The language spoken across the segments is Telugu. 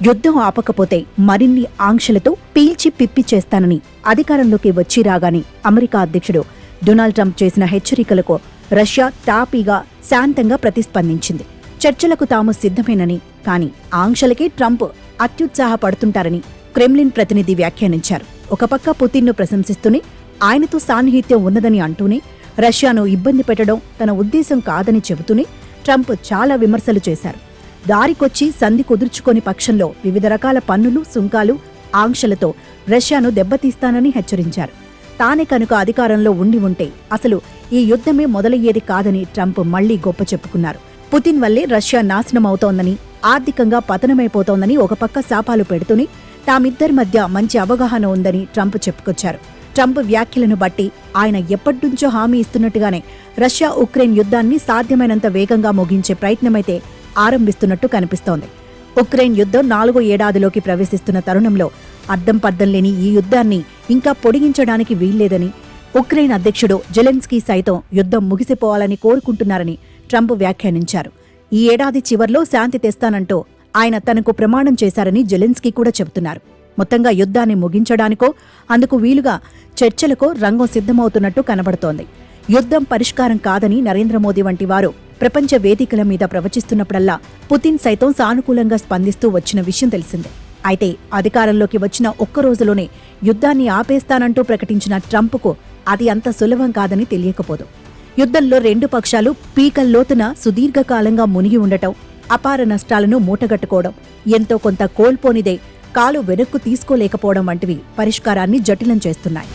యుద్ధం ఆపకపోతే మరిన్ని ఆంక్షలతో పీల్చి పిప్పి చేస్తానని అధికారంలోకి వచ్చి రాగానే అమెరికా అధ్యక్షుడు డొనాల్డ్ ట్రంప్ చేసిన హెచ్చరికలకు రష్యా తాపీగా శాంతంగా ప్రతిస్పందించింది. చర్చలకు తాము సిద్ధమేనని, కానీ ఆంక్షలకే ట్రంప్ అత్యుత్సాహపడుతుంటారని క్రెమ్లిన్ ప్రతినిధి వ్యాఖ్యానించారు. ఒక పక్క పుతిన్ను ప్రశంసిస్తూనే ఆయనతో సాన్నిహిత్యం ఉన్నదని అంటూనే రష్యాను ఇబ్బంది పెట్టడం తన ఉద్దేశం కాదని చెబుతూనే ట్రంప్ చాలా విమర్శలు చేశారు. దారికొచ్చి సంధి కుదుర్చుకోని పక్షంలో వివిధ రకాల పన్నులు, సుంకాలు, ఆంక్షలతో రష్యాను దెబ్బతీస్తానని హెచ్చరించారు. తానే కనుక అధికారంలో ఉండి ఉంటే అసలు ఈ యుద్ధమే మొదలయ్యేది కాదని ట్రంప్ మళ్లీ గొప్ప చెప్పుకున్నారు. పుతిన్ వల్లే రష్యా నాశనమవుతోందని, ఆర్థికంగా పతనమైపోతోందని ఒక పక్క శాపాలు పెడుతూనే తామిద్దరి మధ్య మంచి అవగాహన ఉందని ట్రంప్ చెప్పుకొచ్చారు. ట్రంప్ వ్యాఖ్యలను బట్టి ఆయన ఎప్పటినుంచో హామీ ఇస్తున్నట్టుగానే రష్యా ఉక్రెయిన్ యుద్ధాన్ని సాధ్యమైనంత వేగంగా ముగించే ప్రయత్నమైతే ఆరంభిస్తున్నట్టు కనిపిస్తోంది. ఉక్రెయిన్ యుద్ధం 4వ ఏడాదిలోకి ప్రవేశిస్తున్న తరుణంలో అర్థం పర్థం లేని ఈ యుద్ధాన్ని ఇంకా పొడిగించడానికి వీల్లేదని, ఉక్రెయిన్ అధ్యక్షుడు జెలెన్స్కీ సైతం యుద్ధం ముగిసిపోవాలని కోరుకుంటున్నారని ట్రంప్ వ్యాఖ్యానించారు. ఈ ఏడాది చివర్లో శాంతి తెస్తానంటూ ఆయన తనకు ప్రమాణం చేశారని జెలెన్స్కీ కూడా చెబుతున్నారు. మొత్తంగా యుద్ధాన్ని ముగించడానికో అందుకు వీలుగా చర్చలకో రంగం సిద్ధమవుతున్నట్టు కనబడుతోంది. యుద్ధం పరిష్కారం కాదని నరేంద్ర మోదీ వంటి వారు ప్రపంచ వేదికల మీద ప్రవచిస్తున్నప్పుడల్లా పుతిన్ సైతం సానుకూలంగా స్పందిస్తూ వచ్చిన విషయం తెలిసిందే. అయితే అధికారంలోకి వచ్చిన ఒక్కరోజులోనే యుద్ధాన్ని ఆపేస్తానంటూ ప్రకటించిన ట్రంప్కు అది అంత సులభం కాదని తెలియకపోదు. యుద్ధంలో రెండు పక్షాలు పీకల్లోతున సుదీర్ఘకాలంగా మునిగి ఉండటం, అపార నష్టాలను మూటగట్టుకోవడం, ఎంతో కొంత కోల్పోనిదే కాలు వెనక్కు తీసుకోలేకపోవడం వంటివి పరిష్కారాన్ని జటిలం చేస్తున్నాయి.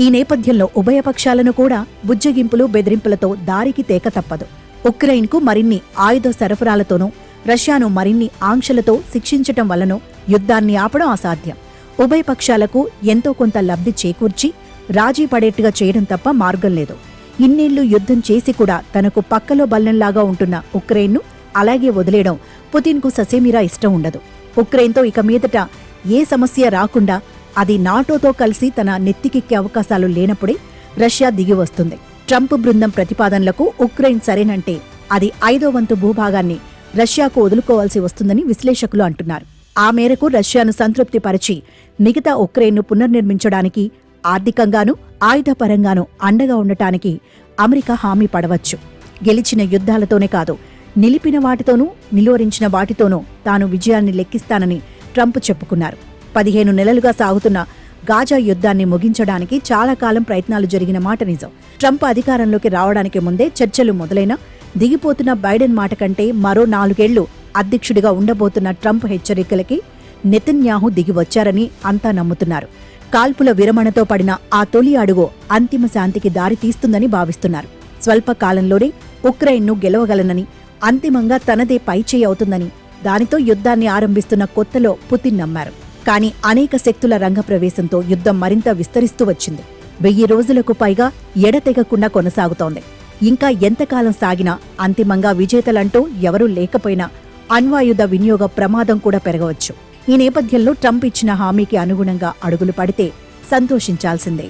ఈ నేపథ్యంలో ఉభయపక్షాలను కూడా బుజ్జగింపులు, బెదిరింపులతో దారికి తేక తప్పదు. ఉక్రెయిన్కు మరిన్ని ఆయుధ సరఫరాలతోనూ, రష్యాను మరిన్ని ఆంక్షలతో శిక్షించటం వల్లనూ యుద్ధాన్ని ఆపడం అసాధ్యం. ఉభయపక్షాలకు ఎంతో కొంత లబ్ధి చేకూర్చి రాజీ పడేట్టుగా చేయడం తప్ప మార్గం లేదు. ఇన్నేళ్లు యుద్ధం చేసి కూడా తనకు పక్కలో బల్లంలాగా ఉంటున్న ఉక్రెయిన్ను అలాగే వదిలేయడం పుతిన్కు ససేమిరా ఇష్టం ఉండదు. ఉక్రెయిన్తో ఇక మీదట ఏ సమస్య రాకుండా అది నాటోతో కలిసి తన నెత్తికెక్కే అవకాశాలు లేనప్పుడే రష్యా దిగి వస్తుంది. ట్రంప్ బృందం ప్రతిపాదనలకు ఉక్రెయిన్ సరేనంటే అది 5వ వంతు భూభాగాన్ని రష్యాకు వదులుకోవాల్సి వస్తుందని విశ్లేషకులు అంటున్నారు. ఆ మేరకు రష్యాను సంతృప్తిపరిచి మిగతా ఉక్రెయిన్ను పునర్నిర్మించడానికి ఆర్థికంగానూ ఆయుధపరంగానూ అండగా ఉండటానికి అమెరికా హామీ పడవచ్చు. గెలిచిన యుద్ధాలతోనే కాదు, నిలిపిన వాటితోనూ నిలువరించిన వాటితోనూ తాను విజయాన్ని లెక్కిస్తానని ట్రంప్ చెప్పుకున్నారు. 15 నెలలుగా సాగుతున్న గాజా యుద్ధాన్ని ముగించడానికి చాలా కాలం ప్రయత్నాలు జరిగిన మాట నిజం. ట్రంప్ అధికారంలోకి రావడానికి ముందే చర్చలు మొదలైనా దిగిపోతున్న బైడెన్ మాట కంటే మరో 4 ఏళ్లు అధ్యక్షుడిగా ఉండబోతున్న ట్రంప్ హెచ్చరికలకి నెతన్యాహు దిగివచ్చారని అంతా నమ్ముతున్నారు. కాల్పుల విరమణతో పడిన ఆ తొలి అడుగు అంతిమ శాంతికి దారి తీస్తుందని భావిస్తున్నారు. స్వల్ప కాలంలోనే ఉక్రెయిన్ను గెలవగలనని, అంతిమంగా తనదే పైచేయి అవుతుందని, దానితో యుద్ధాన్ని ఆరంభిస్తున్న కొత్తలో పుతిన్ నమ్మారు. కానీ అనేక శక్తుల రంగప్రవేశంతో యుద్ధం మరింత విస్తరిస్తూ వచ్చింది. 1000 రోజులకు పైగా ఎడతెగకుండా కొనసాగుతోంది. ఇంకా ఎంతకాలం సాగినా అంతిమంగా విజేతలంటూ ఎవరూ లేకపోయినా అణ్వాయుధ వినియోగ ప్రమాదం కూడా పెరగవచ్చు. ఈ నేపథ్యంలో ట్రంప్ ఇచ్చిన హామీకి అనుగుణంగా అడుగులు పడితే సంతోషించాల్సిందే.